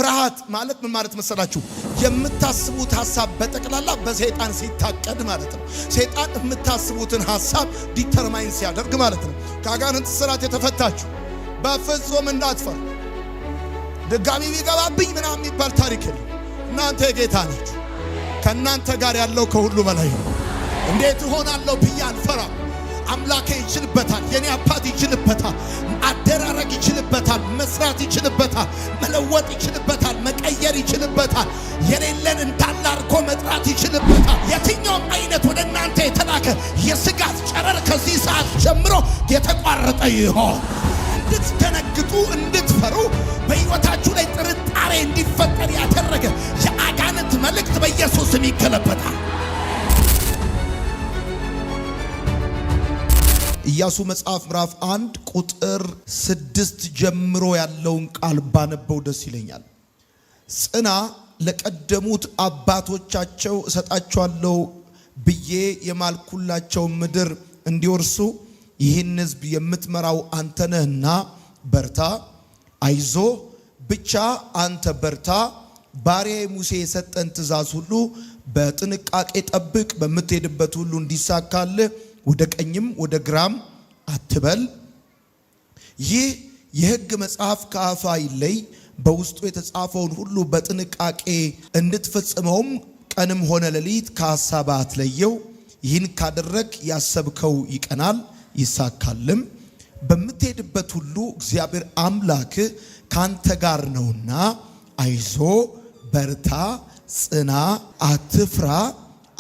ፍርሃት ማለት ምን ማለት መሰላችሁ? የምታስቡት ሐሳብ በጠቅላላ በሰይጣን ሲታቀድ ማለት ነው። ሰይጣን የምታስቡትን ሐሳብ ዲተርማይን ሲያደርግ ማለት ነው። ከአጋንንት ስራት የተፈታችሁ በፍጹም እንዳትፈሩ። ድጋሚ ቢገባብኝ ምናምን የሚባል ታሪክ የለም። እናንተ የጌታ ናችሁ። ከእናንተ ጋር ያለው ከሁሉ በላይ ነው። እንዴት እሆናለሁ ብዬ አልፈራም። አምላኬ ይችልበታል። የኔ አባት ይችልበታል። አደራረግ ይችልበታል። መስራት ይችልበታል። መለወጥ ይችልበታል። መቀየር ይችልበታል። የሌለን እንዳለ አድርጎ መጥራት ይችልበታል። የትኛውም አይነት ወደ እናንተ የተላከ የስጋት ጨረር ከዚህ ሰዓት ጀምሮ የተቋረጠ ይሆን። እንድትደነግጡ፣ እንድትፈሩ፣ በሕይወታችሁ ላይ ጥርጣሬ እንዲፈጠር ያደረገ የአጋንንት መልእክት በኢየሱስ ስም ይገለበጣል። ኢያሱ መጽሐፍ ምዕራፍ 1 ቁጥር 6 ጀምሮ ያለውን ቃል ባነበው ደስ ይለኛል። ጽና፣ ለቀደሙት አባቶቻቸው እሰጣቸዋለሁ ብዬ የማልኩላቸው ምድር እንዲወርሱ ይህን ሕዝብ የምትመራው አንተ ነህና በርታ፣ አይዞ ብቻ አንተ በርታ። ባሪያዬ ሙሴ የሰጠን ትእዛዝ ሁሉ በጥንቃቄ ጠብቅ። በምትሄድበት ሁሉ እንዲሳካልህ ወደ ቀኝም ወደ ግራም አትበል። ይህ የሕግ መጽሐፍ ከአፍ አይለይ። በውስጡ የተጻፈውን ሁሉ በጥንቃቄ እንድትፈጽመውም ቀንም ሆነ ሌሊት ከሐሳብ አትለየው። ይህን ካደረግ ያሰብከው ይቀናል ይሳካልም። በምትሄድበት ሁሉ እግዚአብሔር አምላክ ካንተ ጋር ነውና አይዞ በርታ፣ ጽና፣ አትፍራ፣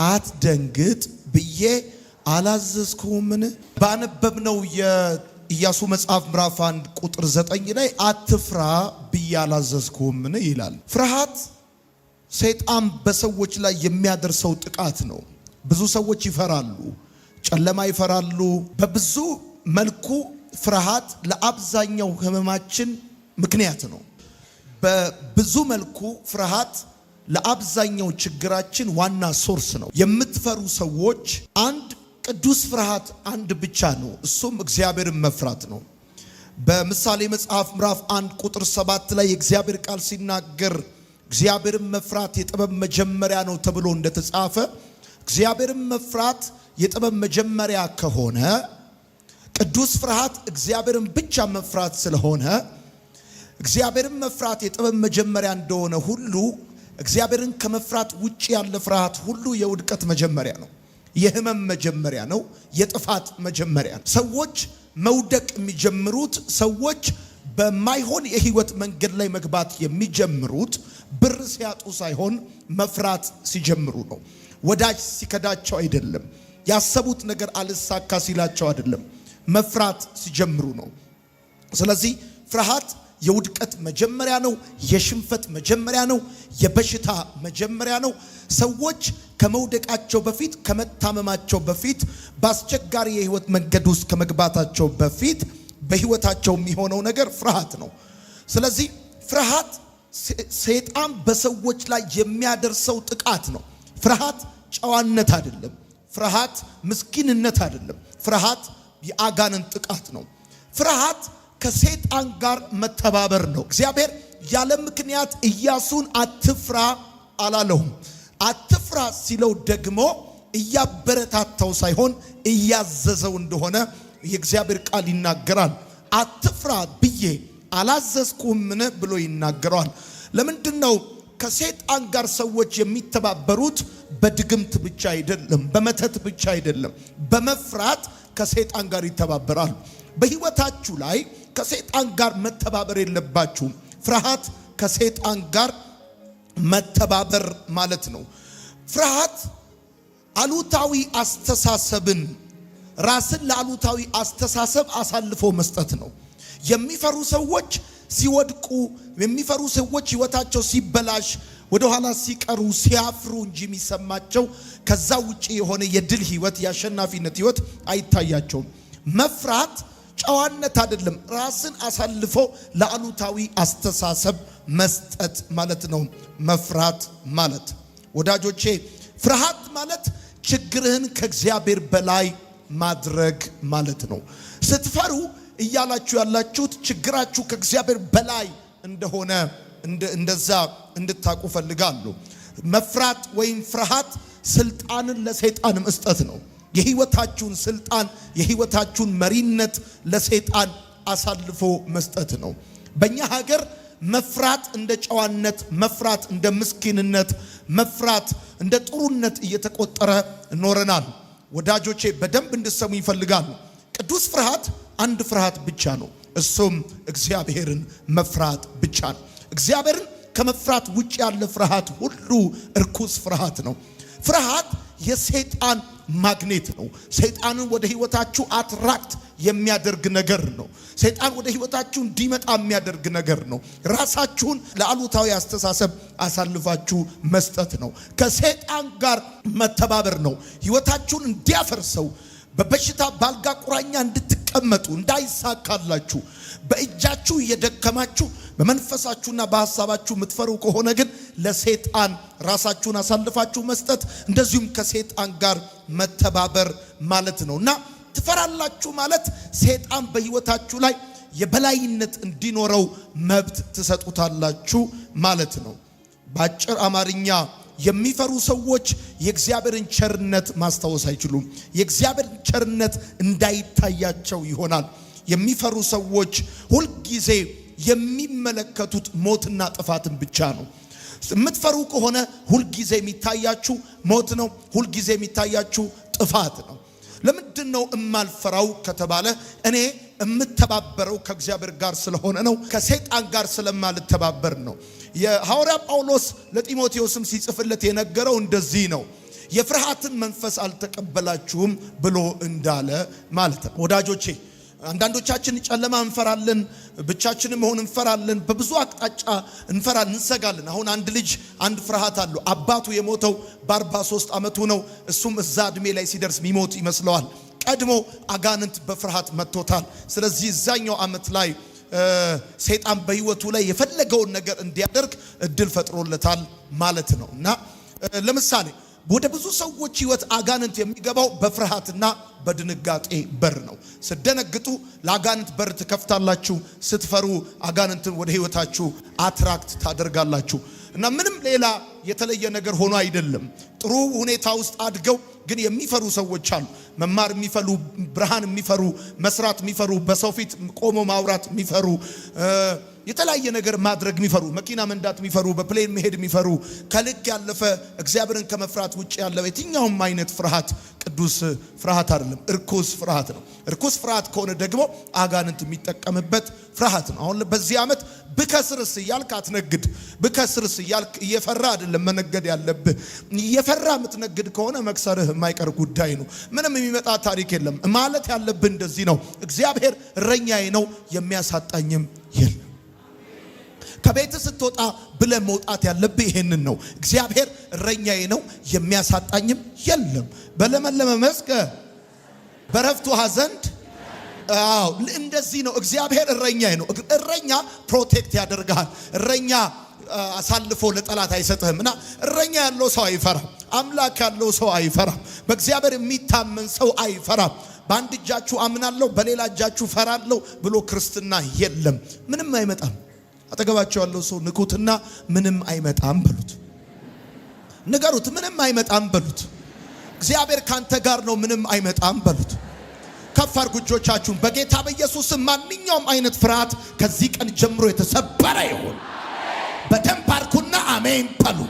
አትደንግጥ ብዬ አላዘዝኩምን? ባነበብነው የኢያሱ መጽሐፍ ምዕራፍ 1 ቁጥር 9 ላይ አትፍራ ብዬ አላዘዝኩምን ይላል። ፍርሃት ሰይጣን በሰዎች ላይ የሚያደርሰው ጥቃት ነው። ብዙ ሰዎች ይፈራሉ፣ ጨለማ ይፈራሉ። በብዙ መልኩ ፍርሃት ለአብዛኛው ህመማችን ምክንያት ነው። በብዙ መልኩ ፍርሃት ለአብዛኛው ችግራችን ዋና ሶርስ ነው። የምትፈሩ ሰዎች አንድ ቅዱስ ፍርሃት አንድ ብቻ ነው፣ እሱም እግዚአብሔርን መፍራት ነው። በምሳሌ መጽሐፍ ምዕራፍ 1 ቁጥር 7 ላይ የእግዚአብሔር ቃል ሲናገር እግዚአብሔርን መፍራት የጥበብ መጀመሪያ ነው ተብሎ እንደተጻፈ እግዚአብሔርን መፍራት የጥበብ መጀመሪያ ከሆነ ቅዱስ ፍርሃት እግዚአብሔርን ብቻ መፍራት ስለሆነ እግዚአብሔርን መፍራት የጥበብ መጀመሪያ እንደሆነ ሁሉ እግዚአብሔርን ከመፍራት ውጪ ያለ ፍርሃት ሁሉ የውድቀት መጀመሪያ ነው፣ የህመም መጀመሪያ ነው፣ የጥፋት መጀመሪያ ነው። ሰዎች መውደቅ የሚጀምሩት፣ ሰዎች በማይሆን የህይወት መንገድ ላይ መግባት የሚጀምሩት ብር ሲያጡ ሳይሆን መፍራት ሲጀምሩ ነው። ወዳጅ ሲከዳቸው አይደለም፣ ያሰቡት ነገር አልሳካ ሲላቸው አይደለም፣ መፍራት ሲጀምሩ ነው። ስለዚህ ፍርሃት የውድቀት መጀመሪያ ነው፣ የሽንፈት መጀመሪያ ነው፣ የበሽታ መጀመሪያ ነው። ሰዎች ከመውደቃቸው በፊት፣ ከመታመማቸው በፊት፣ በአስቸጋሪ የህይወት መንገድ ውስጥ ከመግባታቸው በፊት በህይወታቸው የሚሆነው ነገር ፍርሃት ነው። ስለዚህ ፍርሃት ሰይጣን በሰዎች ላይ የሚያደርሰው ጥቃት ነው። ፍርሃት ጨዋነት አይደለም። ፍርሃት ምስኪንነት አይደለም። ፍርሃት የአጋንንት ጥቃት ነው። ፍርሃት ከሰይጣን ጋር መተባበር ነው። እግዚአብሔር ያለ ምክንያት ኢያሱን አትፍራ አላለውም። አትፍራ ሲለው ደግሞ እያበረታታው ሳይሆን እያዘዘው እንደሆነ የእግዚአብሔር ቃል ይናገራል። አትፍራ ብዬ አላዘዝኩምን ብሎ ይናገራል። ለምንድነው ከሰይጣን ጋር ሰዎች የሚተባበሩት? በድግምት ብቻ አይደለም፣ በመተት ብቻ አይደለም፣ በመፍራት ከሰይጣን ጋር ይተባበራል። በህይወታችሁ ላይ ከሰይጣን ጋር መተባበር የለባችሁም። ፍርሃት ከሰይጣን ጋር መተባበር ማለት ነው። ፍርሃት አሉታዊ አስተሳሰብን፣ ራስን ለአሉታዊ አስተሳሰብ አሳልፎ መስጠት ነው። የሚፈሩ ሰዎች ሲወድቁ፣ የሚፈሩ ሰዎች ህይወታቸው ሲበላሽ፣ ወደ ኋላ ሲቀሩ፣ ሲያፍሩ እንጂ የሚሰማቸው ከዛ ውጪ የሆነ የድል ህይወት፣ የአሸናፊነት ህይወት አይታያቸውም። መፍራት ጨዋነት አይደለም፣ ራስን አሳልፎ ለአሉታዊ አስተሳሰብ መስጠት ማለት ነው መፍራት ማለት። ወዳጆቼ ፍርሃት ማለት ችግርህን ከእግዚአብሔር በላይ ማድረግ ማለት ነው። ስትፈሩ እያላችሁ ያላችሁት ችግራችሁ ከእግዚአብሔር በላይ እንደሆነ እንደዛ እንድታቁ ፈልጋለሁ። መፍራት ወይም ፍርሃት ስልጣንን ለሰይጣን መስጠት ነው። የህይወታችሁን ስልጣን የህይወታችሁን መሪነት ለሰይጣን አሳልፎ መስጠት ነው። በእኛ ሀገር መፍራት እንደ ጨዋነት፣ መፍራት እንደ ምስኪንነት፣ መፍራት እንደ ጥሩነት እየተቆጠረ ኖረናል። ወዳጆቼ በደንብ እንድሰሙ ይፈልጋሉ። ቅዱስ ፍርሃት አንድ ፍርሃት ብቻ ነው። እሱም እግዚአብሔርን መፍራት ብቻ ነው። እግዚአብሔርን ከመፍራት ውጭ ያለ ፍርሃት ሁሉ እርኩስ ፍርሃት ነው። ፍርሃት የሰይጣን ማግኔት ነው። ሰይጣንን ወደ ህይወታችሁ አትራክት የሚያደርግ ነገር ነው። ሰይጣን ወደ ህይወታችሁ እንዲመጣ የሚያደርግ ነገር ነው። ራሳችሁን ለአሉታዊ አስተሳሰብ አሳልፋችሁ መስጠት ነው። ከሰይጣን ጋር መተባበር ነው። ህይወታችሁን እንዲያፈርሰው በበሽታ ባልጋ ቁራኛ እንድትቀመጡ እንዳይሳካላችሁ በእጃችሁ እየደከማችሁ በመንፈሳችሁና በሐሳባችሁ የምትፈሩ ከሆነ ግን ለሰይጣን ራሳችሁን አሳልፋችሁ መስጠት እንደዚሁም ከሰይጣን ጋር መተባበር ማለት ነውና ትፈራላችሁ ማለት ሰይጣን በህይወታችሁ ላይ የበላይነት እንዲኖረው መብት ትሰጡታላችሁ ማለት ነው። በአጭር አማርኛ የሚፈሩ ሰዎች የእግዚአብሔርን ቸርነት ማስታወስ አይችሉም። የእግዚአብሔርን ቸርነት እንዳይታያቸው ይሆናል። የሚፈሩ ሰዎች ሁልጊዜ የሚመለከቱት ሞትና ጥፋትን ብቻ ነው። የምትፈሩ ከሆነ ሁልጊዜ የሚታያችሁ ሞት ነው። ሁልጊዜ የሚታያችሁ ጥፋት ነው። ለምንድነው እማልፈራው ከተባለ እኔ እምተባበረው ከእግዚአብሔር ጋር ስለሆነ ነው። ከሰይጣን ጋር ስለማልተባበር ነው። የሐዋርያ ጳውሎስ ለጢሞቴዎስም ሲጽፍለት የነገረው እንደዚህ ነው። የፍርሃትን መንፈስ አልተቀበላችሁም ብሎ እንዳለ ማለት ነው። ወዳጆቼ አንዳንዶቻችን ጨለማ እንፈራለን፣ ብቻችንን መሆን እንፈራለን፣ በብዙ አቅጣጫ እንፈራለን፣ እንሰጋለን። አሁን አንድ ልጅ አንድ ፍርሃት አለው። አባቱ የሞተው በ43 ዓመቱ ነው። እሱም እዛ እድሜ ላይ ሲደርስ ሚሞት ይመስለዋል። ቀድሞ አጋንንት በፍርሃት መጥቶታል። ስለዚህ እዛኛው ዓመት ላይ ሰይጣን በህይወቱ ላይ የፈለገውን ነገር እንዲያደርግ እድል ፈጥሮለታል ማለት ነው። እና ለምሳሌ ወደ ብዙ ሰዎች ህይወት አጋንንት የሚገባው በፍርሃትና በድንጋጤ በር ነው። ስትደነግጡ ለአጋንንት በር ትከፍታላችሁ። ስትፈሩ አጋንንትን ወደ ህይወታችሁ አትራክት ታደርጋላችሁ። እና ምንም ሌላ የተለየ ነገር ሆኖ አይደለም። ጥሩ ሁኔታ ውስጥ አድገው ግን የሚፈሩ ሰዎች አሉ። መማር የሚፈሩ፣ ብርሃን የሚፈሩ፣ መስራት የሚፈሩ፣ በሰው ፊት ቆሞ ማውራት የሚፈሩ፣ የተለያየ ነገር ማድረግ የሚፈሩ፣ መኪና መንዳት የሚፈሩ፣ በፕሌን መሄድ የሚፈሩ፣ ከልክ ያለፈ እግዚአብሔርን ከመፍራት ውጭ ያለ የትኛውም አይነት ፍርሃት ቅዱስ ፍርሃት አይደለም፣ እርኩስ ፍርሃት ነው። እርኩስ ፍርሃት ከሆነ ደግሞ አጋንንት የሚጠቀምበት ፍርሃት ነው። አሁን በዚህ ዓመት ብከስርስ እያልክ አትነግድ። ብከስርስ እያልክ እየፈራ አይደለም መነገድ ያለብህ። እየፈራ የምትነግድ ከሆነ መክሰርህ የማይቀር ጉዳይ ነው። ምንም የሚመጣ ታሪክ የለም። ማለት ያለብህ እንደዚህ ነው። እግዚአብሔር እረኛዬ ነው የሚያሳጣኝም የለም። ከቤት ስትወጣ ብለህ መውጣት ያለብህ ይሄንን ነው። እግዚአብሔር እረኛዬ ነው የሚያሳጣኝም የለም። በለመለመ መስክ በረፍት ውሃ ዘንድ እንደዚህ ነው። እግዚአብሔር እረኛዬ ነው። እረኛ ፕሮቴክት ያደርጋል። እረኛ አሳልፎ ለጠላት አይሰጥህም። እና እረኛ ያለው ሰው አይፈራም። አምላክ ያለው ሰው አይፈራም። በእግዚአብሔር የሚታመን ሰው አይፈራም። በአንድ እጃችሁ አምናለሁ በሌላ እጃችሁ ፈራለሁ ብሎ ክርስትና የለም። ምንም አይመጣም። አጠገባቸው ያለው ሰው ንኩትና ምንም አይመጣም በሉት። ንገሩት፣ ምንም አይመጣም በሉት። እግዚአብሔር ካንተ ጋር ነው፣ ምንም አይመጣም በሉት። ከፍ አድርጉ እጆቻችሁን። በጌታ በኢየሱስ ማንኛውም አይነት ፍርሃት ከዚህ ቀን ጀምሮ የተሰበረ ይሁን። በደንብ አድርጉና አሜን በሉ።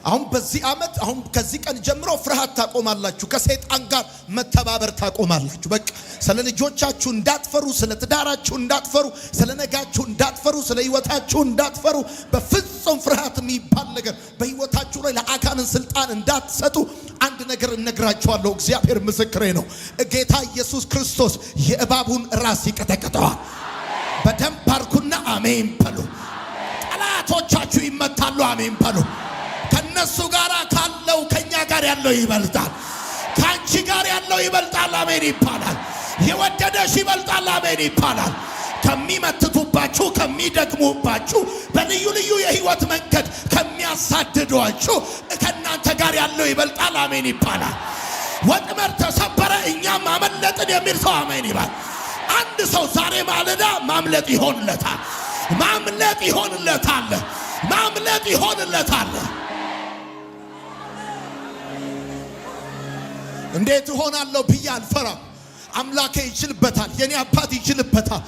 አሁን በዚህ ዓመት አሁን ከዚህ ቀን ጀምሮ ፍርሃት ታቆማላችሁ። ከሰይጣን ጋር መተባበር ታቆማላችሁ። በቃ ስለ ልጆቻችሁ እንዳትፈሩ፣ ስለ ትዳራችሁ እንዳትፈሩ፣ ስለ ነጋችሁ እንዳትፈሩ፣ ስለ ህይወታችሁ እንዳትፈሩ። በፍጹም ፍርሃት የሚባል ነገር በህይወታችሁ ላይ ለአጋንንት ስልጣን እንዳትሰጡ አንድ ነገር እነግራችኋለሁ። እግዚአብሔር ምስክሬ ነው። ጌታ ኢየሱስ ክርስቶስ የእባቡን ራስ ይቀጠቅጠዋል። በደንብ አድርጉና አሜን በሉ። ጠላቶቻችሁ ይመታሉ። አሜን በሉ። ከነሱ ጋር ካለው ከኛ ጋር ያለው ይበልጣል። ካንቺ ጋር ያለው ይበልጣል። አሜን ይባላል። የወደደሽ ይበልጣል። አሜን ይባላል። ከሚመትቱባችሁ፣ ከሚደግሙባችሁ፣ በልዩ ልዩ የህይወት መንገድ ከሚያሳድዷችሁ ከናንተ ጋር ያለው ይበልጣል። አሜን ይባላል። ወጥመድ ተሰበረ እኛም አመለጥን የሚል ሰው አሜን ይባል። አንድ ሰው ዛሬ ማለዳ ማምለጥ ይሆንለታል። ማምለጥ ይሆንለታል። ማምለጥ ይሆንለታል። እንዴት ሆናለሁ ብዬ አልፈራም። አምላኬ ይችልበታል። የኔ አባት ይችልበታል።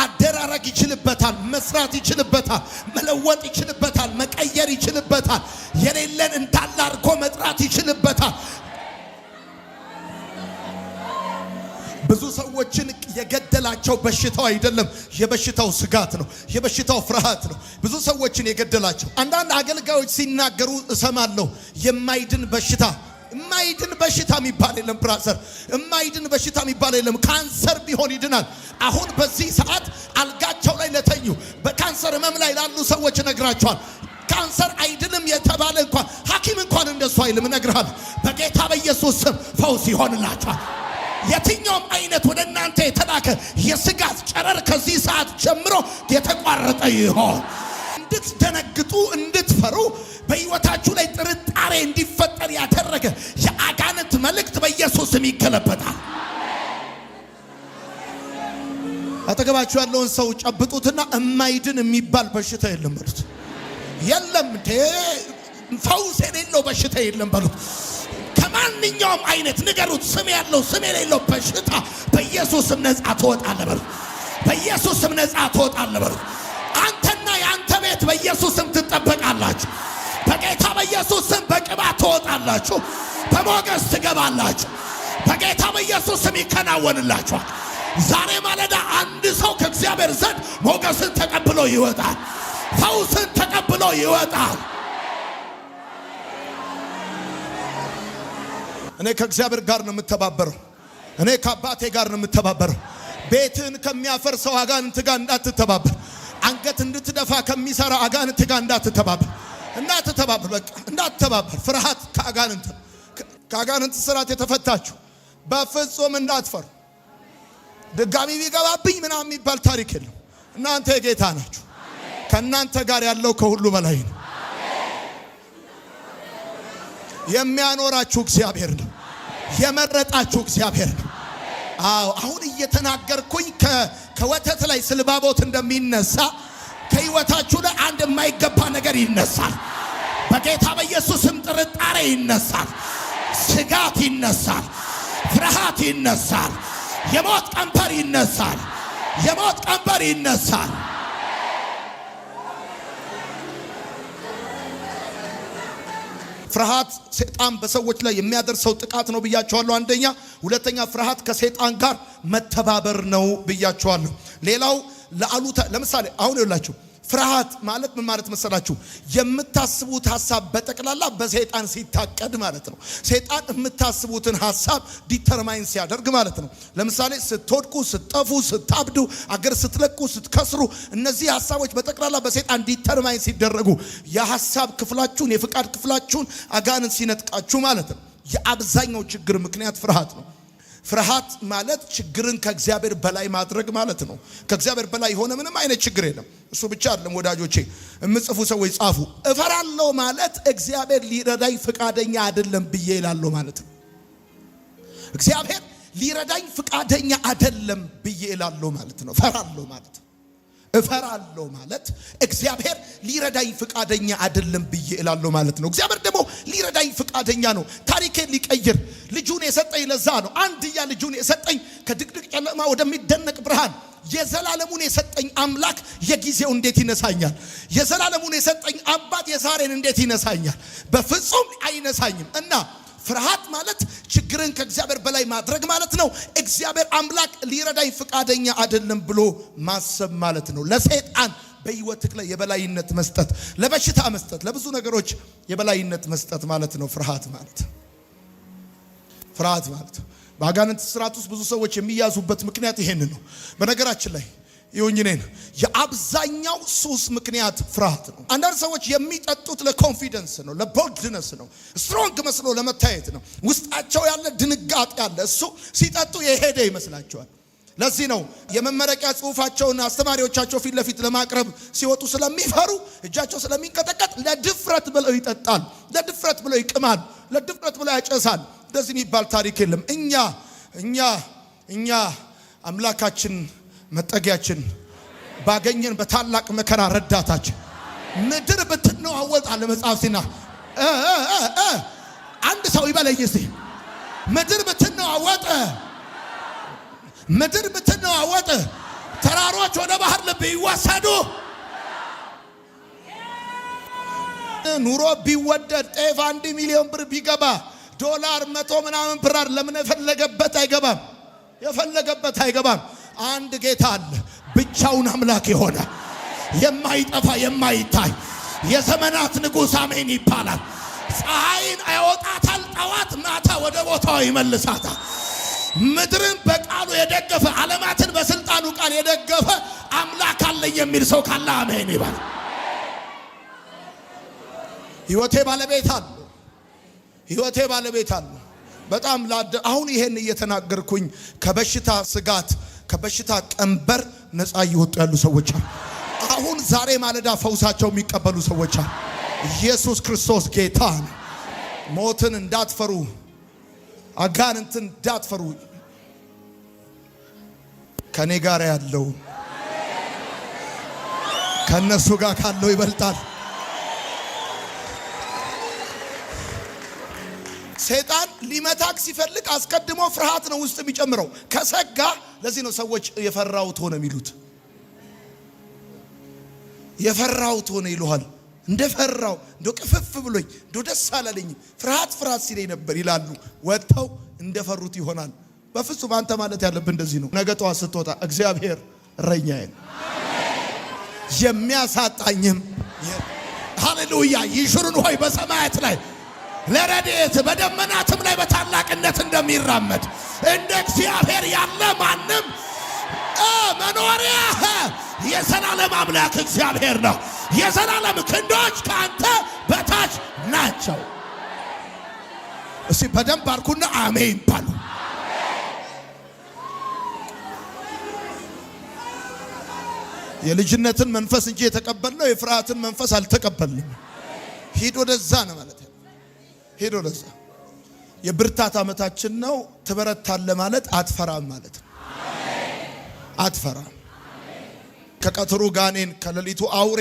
አደራረግ ይችልበታል። መስራት ይችልበታል። መለወጥ ይችልበታል። መቀየር ይችልበታል። የሌለን እንዳለ አድርጎ መጥራት ይችልበታል። ብዙ ሰዎችን የገደላቸው በሽታው አይደለም፣ የበሽታው ስጋት ነው፣ የበሽታው ፍርሃት ነው። ብዙ ሰዎችን የገደላቸው አንዳንድ አገልጋዮች ሲናገሩ እሰማለሁ። የማይድን በሽታ የማይድን በሽታ የሚባል የለም ብራዘር፣ የማይድን በሽታ የሚባል የለም። ካንሰር ቢሆን ይድናል። አሁን በዚህ ሰዓት አልጋቸው ላይ ለተኙ በካንሰር ህመም ላይ ላሉ ሰዎች እነግራቸዋል። ካንሰር አይድንም የተባለ እንኳን ሐኪም እንኳን እንደሱ አይልም። እነግርሃለሁ በጌታ በኢየሱስ ስም ፈውስ ይሆንላቸዋል። የትኛውም አይነት ወደ እናንተ የተላከ የስጋት ጨረር ከዚህ ሰዓት ጀምሮ የተቋረጠ ይሆን። እንድትደነግጡ እንድትፈሩ በሕይወታችሁ ላይ ጥርጣሬ እንዲፈጠር ያደረገ የአጋንንት መልእክት በኢየሱስ ስም ይገለበጣል። አጠገባችሁ ያለውን ሰው ጨብጡትና የማይድን የሚባል በሽታ የለም በሉት። የለም ፈውስ የሌለው በሽታ የለም በሉት። ከማንኛውም አይነት ንገሩት። ስም ያለው ስም የሌለው በሽታ በኢየሱስ ስም ነፃ ትወጣለህ በሉት። በኢየሱስ ስም ነፃ ትወጣለህ በሉት። አንተና የአንተ ቤት በኢየሱስ ስም ትጠበቃላችሁ። በጌታ በኢየሱስ ስም በቅባት ትወጣላችሁ። በሞገስ ትገባላችሁ። በጌታ በኢየሱስ ስም ይከናወንላችኋል። ዛሬ ማለዳ አንድ ሰው ከእግዚአብሔር ዘንድ ሞገስን ተቀብሎ ይወጣል። ፈውስን ተቀብሎ ይወጣል። እኔ ከእግዚአብሔር ጋር ነው የምተባበረው። እኔ ከአባቴ ጋር ነው የምተባበረው። ቤትን ከሚያፈርሰው አጋንንት ጋር እንዳትተባበር። አንገት እንድትደፋ ከሚሰራ አጋንንት ጋር እንዳትተባበር። በቃ እንዳትተባበር። ፍርሃት ከአጋንንት ስራት የተፈታችሁ በፍጹም እንዳትፈሩ። ድጋሚ ቢገባብኝ ምናምን የሚባል ታሪክ የለም። እናንተ የጌታ ናችሁ። ከእናንተ ጋር ያለው ከሁሉ በላይ ነው። የሚያኖራችሁ እግዚአብሔር ነው። የመረጣችሁ እግዚአብሔር ነው። አዎ አሁን እየተናገርኩኝ ከወተት ላይ ስልባቦት እንደሚነሳ ከህይወታችሁ ላይ አንድ የማይገባ ነገር ይነሳል። በጌታ በኢየሱስም ጥርጣሬ ይነሳል። ስጋት ይነሳል። ፍርሃት ይነሳል። የሞት ቀንበር ይነሳል። የሞት ቀንበር ይነሳል። ፍርሃት ሰይጣን በሰዎች ላይ የሚያደርሰው ጥቃት ነው ብያቸዋለሁ። አንደኛ። ሁለተኛ ፍርሃት ከሰይጣን ጋር መተባበር ነው ብያቸዋለሁ። ሌላው ለምሳሌ አሁን ይላችሁ ፍርሃት ማለት ምን ማለት መሰላችሁ? የምታስቡት ሐሳብ በጠቅላላ በሰይጣን ሲታቀድ ማለት ነው። ሰይጣን የምታስቡትን ሐሳብ ዲተርማይን ሲያደርግ ማለት ነው። ለምሳሌ ስትወድቁ፣ ስትጠፉ፣ ስታብዱ፣ አገር ስትለቁ፣ ስትከስሩ እነዚህ ሐሳቦች በጠቅላላ በሰይጣን ዲተርማይን ሲደረጉ የሐሳብ ክፍላችሁን የፍቃድ ክፍላችሁን አጋንንት ሲነጥቃችሁ ማለት ነው። የአብዛኛው ችግር ምክንያት ፍርሃት ነው። ፍርሃት ማለት ችግርን ከእግዚአብሔር በላይ ማድረግ ማለት ነው። ከእግዚአብሔር በላይ የሆነ ምንም አይነት ችግር የለም። እሱ ብቻ አይደለም ወዳጆቼ፣ የምጽፉ ሰዎች ጻፉ። እፈራለሁ ማለት እግዚአብሔር ሊረዳኝ ፍቃደኛ አይደለም ብዬ እላለሁ ማለት ነው። እግዚአብሔር ሊረዳኝ ፍቃደኛ አይደለም ብዬ እላለሁ ማለት ነው። እፈራለሁ ማለት እግዚአብሔር ሊረዳኝ ፍቃደኛ አይደለም ብዬ እላለሁ ማለት ነው። እግዚአብሔር ደግሞ ሊረዳኝ ፍቃደኛ ነው። ታሪኬን ሊቀይር ልጁን የሰጠኝ ለዛ ነው። አንድያ ልጁን የሰጠኝ ከድቅድቅ ጨለማ ወደሚደነቅ ብርሃን የዘላለሙን የሰጠኝ አምላክ የጊዜው እንዴት ይነሳኛል? የዘላለሙን የሰጠኝ አባት የዛሬን እንዴት ይነሳኛል? በፍጹም አይነሳኝም። እና ፍርሃት ማለት ችግርን ከእግዚአብሔር በላይ ማድረግ ማለት ነው። እግዚአብሔር አምላክ ሊረዳኝ ፍቃደኛ አይደለም ብሎ ማሰብ ማለት ነው። ለሰይጣን በህይወትክ ላይ የበላይነት መስጠት፣ ለበሽታ መስጠት፣ ለብዙ ነገሮች የበላይነት መስጠት ማለት ነው ፍርሃት ማለት። በአጋንንት ስርዓት ውስጥ ብዙ ሰዎች የሚያዙበት ምክንያት ይሄን ነው። በነገራችን ላይ ይሁንኝኔን የአብዛኛው ሱስ ምክንያት ፍርሃት ነው። አንዳንድ ሰዎች የሚጠጡት ለኮንፊደንስ ነው፣ ለቦልድነስ ነው፣ ስትሮንግ መስሎ ለመታየት ነው። ውስጣቸው ያለ ድንጋጤ ያለ እሱ ሲጠጡ የሄደ ይመስላቸዋል። ለዚህ ነው የመመረቂያ ጽሑፋቸውን አስተማሪዎቻቸው ፊት ለፊት ለማቅረብ ሲወጡ ስለሚፈሩ እጃቸው ስለሚንቀጠቀጥ ለድፍረት ብለው ይጠጣል፣ ለድፍረት ብለው ይቅማል፣ ለድፍረት ብለው ያጨሳል። እንደዚህ የሚባል ታሪክ የለም። እኛ አምላካችን መጠጊያችን ባገኘን በታላቅ መከራ ረዳታችን። ምድር ብትነዋወጥ አለ መጽሐፍ ሲናገር አንድ ሰው ይበለኝ እስቲ ምድር ብትነዋወጥ ተራሮች ወደ ባህር ልብ ይወሰዱ። ኑሮ ቢወደድ ጤፍ 1 ሚሊዮን ብር ቢገባ ዶላር 100 ምናምን ብር ለምን የፈለገበት አይገባም። አንድ ጌታ አለ ብቻውን አምላክ የሆነ የማይጠፋ የማይታይ የዘመናት ንጉሥ አሜን ይባላል። ፀሐይን ያወጣታል፣ ጠዋት ማታ ወደ ቦታው ይመልሳታል። ምድርን በቃሉ የደገፈ ዓለማትን በስልጣኑ ቃል የደገፈ አምላክ አለ የሚል ሰው ካለ አሜን ይባል። ሕይወቴ ባለቤት አለ። በጣም አሁን ይሄን እየተናገርኩኝ ከበሽታ ስጋት ከበሽታ ቀንበር ነፃ እየወጡ ያሉ ሰዎች አሉ። አሁን ዛሬ ማለዳ ፈውሳቸው የሚቀበሉ ሰዎች አሉ። ኢየሱስ ክርስቶስ ጌታ ነው። ሞትን እንዳትፈሩ፣ አጋንንትን እንዳትፈሩ። ከኔ ጋር ያለው ከነሱ ጋር ካለው ይበልጣል። ሰይጣን ሊመታክ ሲፈልግ አስቀድሞ ፍርሃት ነው ውስጥ የሚጨምረው። ከሰጋ ለዚህ ነው ሰዎች የፈራሁት ሆነ የሚሉት። የፈራሁት ሆነ ይሉሃል። እንደፈራው ቅፍፍ ብሎኝ ደስ አላለኝ ፍርሃት ሲለኝ ነበር ይላሉ። ወጥተው እንደፈሩት ይሆናል። በፍጹም አንተ ማለት ያለብህ እንደዚህ ነው። ነገ ጠዋት ስትወጣ እግዚአብሔር እረኛዬ ነው የሚያሳጣኝም ሃሌሉያ ይሹሩን ሆይ በሰማያት ላይ ለረድኤት በደመናትም ላይ በታላቅነት እንደሚራመድ እንደ እግዚአብሔር ያለ ማንም መኖሪያ የዘላለም አምላክ እግዚአብሔር ነው። የዘላለም ክንዶች ከአንተ በታች ናቸው። እስቲ በደንብ አርኩና አሜን ባሉ። የልጅነትን መንፈስ እንጂ የተቀበልነው የፍርሃትን መንፈስ አልተቀበልንም። ሂድ ወደዛ ነው ማለት ነው። ሂድ ወደዛ። የብርታት ዓመታችን ነው። ትበረታለህ ማለት አትፈራም ማለት ነው። አትፈራም። ከቀትሩ ጋኔን ከሌሊቱ አውሬ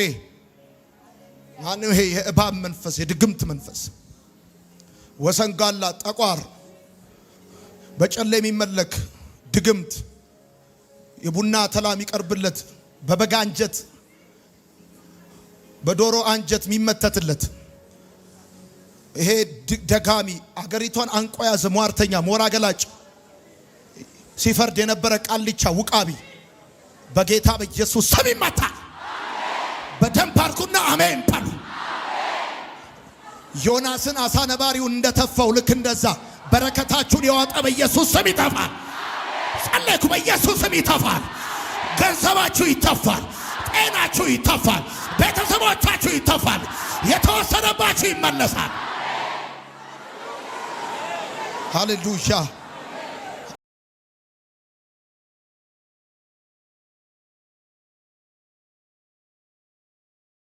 ማነው? ይሄ የእባብ መንፈስ የድግምት መንፈስ ወሰንጋላ ጠቋር በጨለ የሚመለክ ድግምት የቡና ተላ የሚቀርብለት በበጋ አንጀት በዶሮ አንጀት የሚመተትለት ይሄ ደጋሚ አገሪቷን አንቆ ያዘ ሟርተኛ ሞራ ገላጭ ሲፈርድ የነበረ ቃልቻ ውቃቢ በጌታ በኢየሱስ ስም ይመታል። በደንብ አርኩና አሜን ባሉ። ዮናስን አሳ ነባሪውን እንደተፋው ልክ እንደዛ በረከታችሁን የዋጠ በኢየሱስ ስም ይተፋል። ጸለይኩ፣ በኢየሱስ ስም ይተፋል። ገንዘባችሁ ይተፋል። ጤናችሁ ይተፋል። ቤተሰቦቻችሁ ይተፋል። የተወሰነባችሁ ይመለሳል። ሃሌሉያ